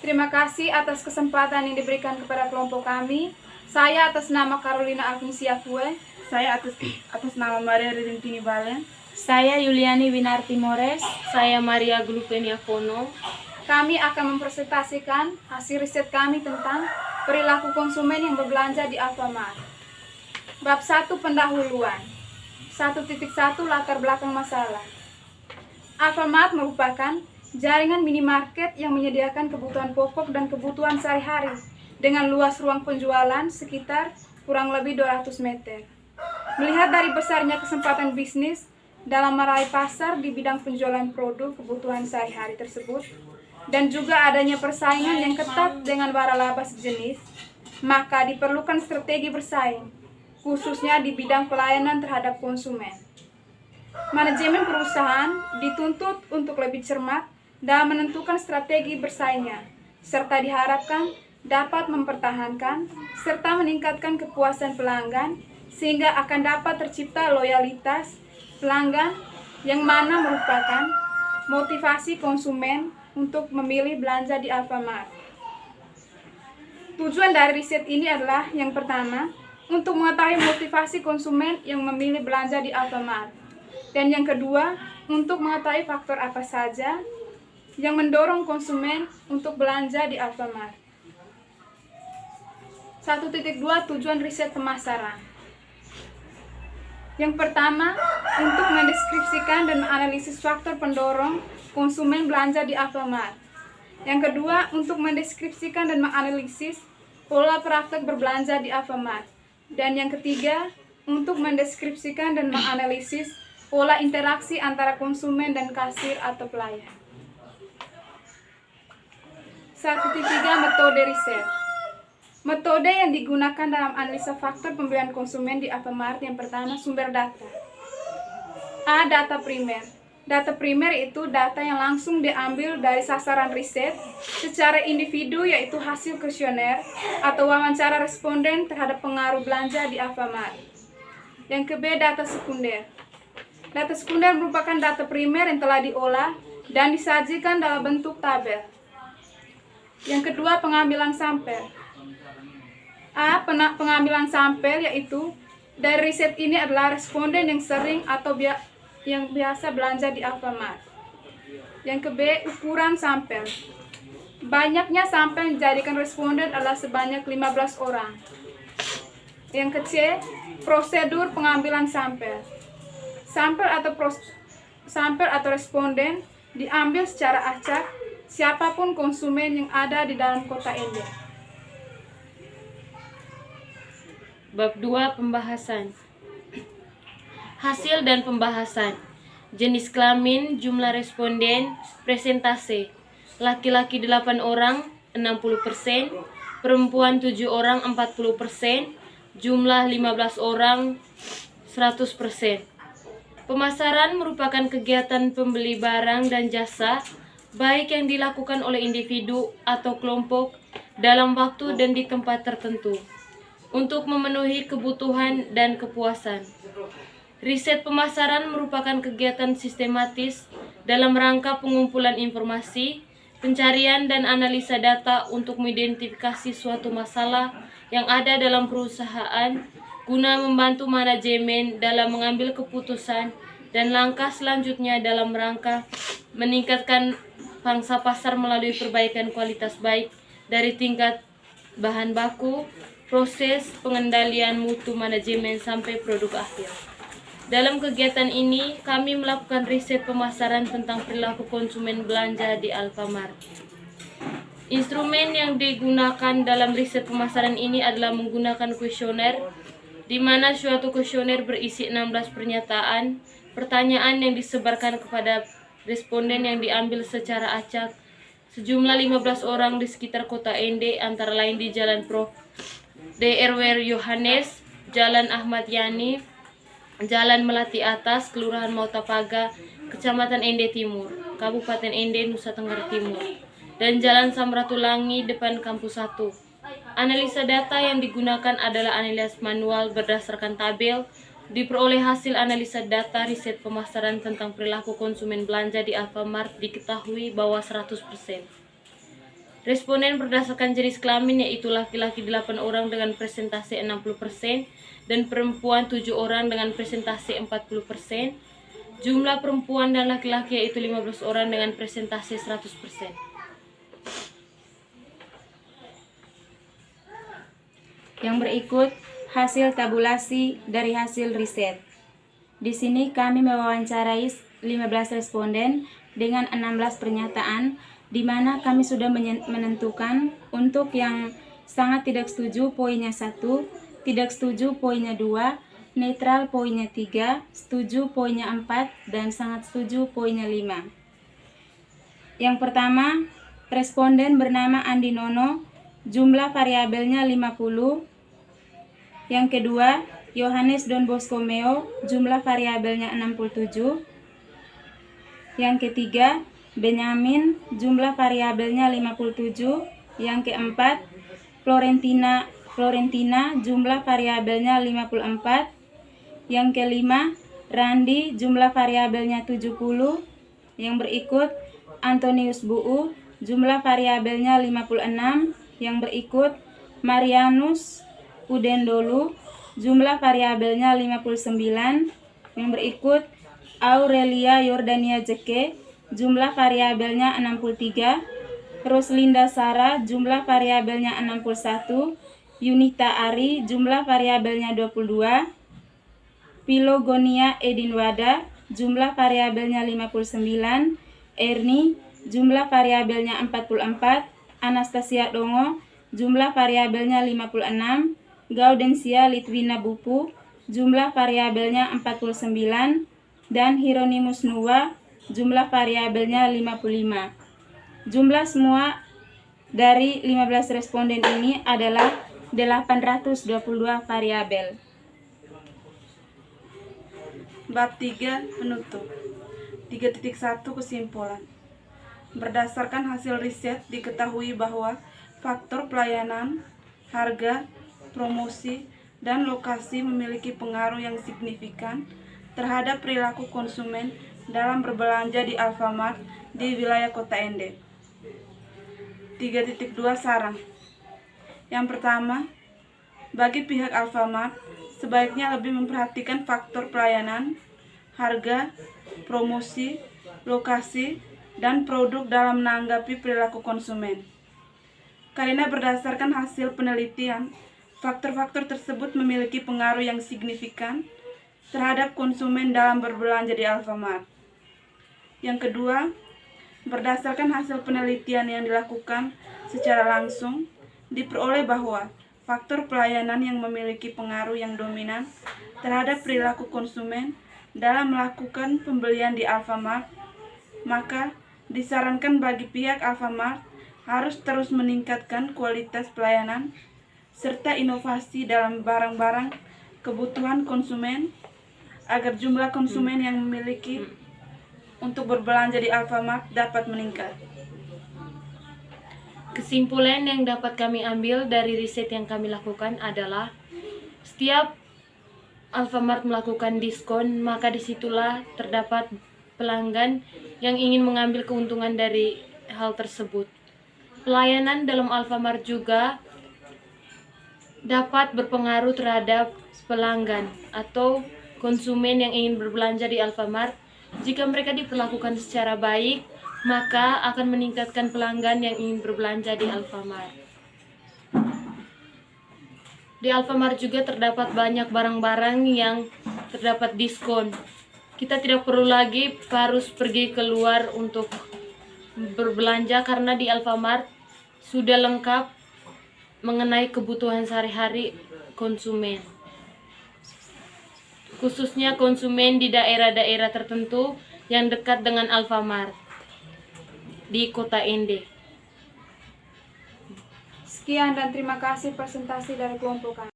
Terima kasih atas kesempatan yang diberikan kepada kelompok kami. Saya atas nama Carolina Agnesia Kue. Saya atas nama Maria Redentini Balen. Saya Yuliani Winarti Mores. Saya Maria Glupenia Kono. Kami akan mempresentasikan hasil riset kami tentang perilaku konsumen yang berbelanja di Alfamart. Bab 1 pendahuluan. 1.1 latar belakang masalah. Alfamart merupakan jaringan minimarket yang menyediakan kebutuhan pokok dan kebutuhan sehari-hari dengan luas ruang penjualan sekitar kurang lebih 200 meter. Melihat dari besarnya kesempatan bisnis dalam meraih pasar di bidang penjualan produk kebutuhan sehari-hari tersebut, dan juga adanya persaingan yang ketat dengan waralaba sejenis, maka diperlukan strategi bersaing, khususnya di bidang pelayanan terhadap konsumen. Manajemen perusahaan dituntut untuk lebih cermat dalam menentukan strategi bersaingnya, serta diharapkan dapat mempertahankan serta meningkatkan kepuasan pelanggan, sehingga akan dapat tercipta loyalitas pelanggan yang mana merupakan motivasi konsumen untuk memilih belanja di Alfamart. Tujuan dari riset ini adalah yang pertama, untuk mengetahui motivasi konsumen yang memilih belanja di Alfamart. Dan yang kedua, untuk mengetahui faktor apa saja yang mendorong konsumen untuk belanja di Alfamart. 1.2 tujuan riset pemasaran. Yang pertama, untuk mendeskripsikan dan menganalisis faktor pendorong konsumen belanja di Alfamart. Yang kedua, untuk mendeskripsikan dan menganalisis pola praktek berbelanja di Alfamart. Dan yang ketiga, untuk mendeskripsikan dan menganalisis pola interaksi antara konsumen dan kasir atau pelayan. 1.3 metode riset. Metode yang digunakan dalam analisa faktor pembelian konsumen di Alfamart yang pertama, sumber data. A. Data primer. Data primer itu data yang langsung diambil dari sasaran riset secara individu, yaitu hasil kuesioner atau wawancara responden terhadap pengaruh belanja di Alfamart. Yang kedua, data sekunder. Data sekunder merupakan data primer yang telah diolah dan disajikan dalam bentuk tabel. Yang kedua, pengambilan sampel. A. Pengambilan sampel, yaitu dari riset ini adalah responden yang sering atau yang biasa belanja di Alfamart. Yang ke B, ukuran sampel. Banyaknya sampel yang dijadikan responden adalah sebanyak 15 orang. Yang ke C, prosedur pengambilan sampel. Sampel atau responden diambil secara acak siapapun konsumen yang ada di dalam kota Ende. Bab 2 pembahasan. Hasil dan pembahasan. Jenis kelamin, jumlah responden, presentase. Laki-laki 8 orang, 60%, perempuan 7 orang, 40%, jumlah 15 orang, 100%. Pemasaran merupakan kegiatan pembeli barang dan jasa, baik yang dilakukan oleh individu atau kelompok dalam waktu dan di tempat tertentu, untuk memenuhi kebutuhan dan kepuasan. Riset pemasaran merupakan kegiatan sistematis dalam rangka pengumpulan informasi, pencarian dan analisa data untuk mengidentifikasi suatu masalah yang ada dalam perusahaan guna membantu manajemen dalam mengambil keputusan dan langkah selanjutnya dalam rangka meningkatkan pangsa pasar melalui perbaikan kualitas baik dari tingkat bahan baku, proses, pengendalian mutu manajemen sampai produk akhir. Dalam kegiatan ini, kami melakukan riset pemasaran tentang perilaku konsumen belanja di Alfamart. Instrumen yang digunakan dalam riset pemasaran ini adalah menggunakan kuesioner, di mana suatu kuesioner berisi 16 pertanyaan yang disebarkan kepada responden yang diambil secara acak. Sejumlah 15 orang di sekitar kota Ende, antara lain di Jalan Prof. Dr. Yohanes, Jalan Ahmad Yani, Jalan Melati Atas, Kelurahan Mautapaga, Kecamatan Ende Timur, Kabupaten Ende, Nusa Tenggara Timur, dan Jalan Samratulangi depan Kampus 1. Analisa data yang digunakan adalah analisa manual berdasarkan tabel. Diperoleh hasil analisa data riset pemasaran tentang perilaku konsumen belanja di Alfamart diketahui bahwa 100% Responden berdasarkan jenis kelamin yaitu laki-laki 8 orang dengan presentase 60% dan perempuan 7 orang dengan presentase 40%. Jumlah perempuan dan laki-laki yaitu 15 orang dengan presentase 100%. Yang berikut hasil tabulasi dari hasil riset. Di sini kami mewawancarai 15 responden dengan 16 pernyataan, di mana kami sudah menentukan untuk yang sangat tidak setuju poinnya 1, tidak setuju poinnya 2, netral poinnya 3, setuju poinnya 4, dan sangat setuju poinnya 5. Yang pertama, responden bernama Andi Nono, jumlah variabelnya 50. Yang kedua, Yohanes Don Bosco Meo, jumlah variabelnya 67. Yang ketiga, Benyamin, jumlah variabelnya 57. Yang keempat, Florentina, jumlah variabelnya 54. Yang kelima, Randi, jumlah variabelnya 70. Yang berikut, Antonius Buu, jumlah variabelnya 56. Yang berikut, Marianus Udendolu, jumlah variabelnya 59. Yang berikut, Aurelia Yordania Jeke, jumlah variabelnya 63. Roslinda Sara, jumlah variabelnya 61. Yunita Ari, jumlah variabelnya 22. Pilogonia Edinwada, jumlah variabelnya 59. Erni, jumlah variabelnya 44. Anastasia Dongo, jumlah variabelnya 56. Gaudensia Litwina Bupu, jumlah variabelnya 49. Dan Hieronymus Nuwa, jumlah variabelnya 55. Jumlah semua dari 15 responden ini adalah 822 variabel. Bab 3 penutup. 3.1 kesimpulan. Berdasarkan hasil riset diketahui bahwa faktor pelayanan, harga, promosi, dan lokasi memiliki pengaruh yang signifikan terhadap perilaku konsumen dalam berbelanja di Alfamart di wilayah Kota Ende. 3.2 saran. Yang pertama, bagi pihak Alfamart sebaiknya lebih memperhatikan faktor pelayanan, harga, promosi, lokasi, dan produk dalam menanggapi perilaku konsumen. Karena berdasarkan hasil penelitian, faktor-faktor tersebut memiliki pengaruh yang signifikan terhadap konsumen dalam berbelanja di Alfamart. Yang kedua, berdasarkan hasil penelitian yang dilakukan secara langsung, diperoleh bahwa faktor pelayanan yang memiliki pengaruh yang dominan terhadap perilaku konsumen dalam melakukan pembelian di Alfamart, maka disarankan bagi pihak Alfamart harus terus meningkatkan kualitas pelayanan serta inovasi dalam barang-barang kebutuhan konsumen agar jumlah konsumen yang memiliki untuk berbelanja di Alfamart dapat meningkat. Kesimpulan yang dapat kami ambil dari riset yang kami lakukan adalah setiap Alfamart melakukan diskon, maka disitulah terdapat pelanggan yang ingin mengambil keuntungan dari hal tersebut. Pelayanan dalam Alfamart juga dapat berpengaruh terhadap pelanggan atau konsumen yang ingin berbelanja di Alfamart. Jika mereka diperlakukan secara baik, maka akan meningkatkan pelanggan yang ingin berbelanja di Alfamart. Di Alfamart juga terdapat banyak barang-barang yang terdapat diskon. Kita tidak perlu lagi harus pergi keluar untuk berbelanja karena di Alfamart sudah lengkap mengenai kebutuhan sehari-hari konsumen. Khususnya konsumen di daerah-daerah tertentu yang dekat dengan Alfamart di Kota Ende. Sekian dan terima kasih presentasi dari kelompok kami.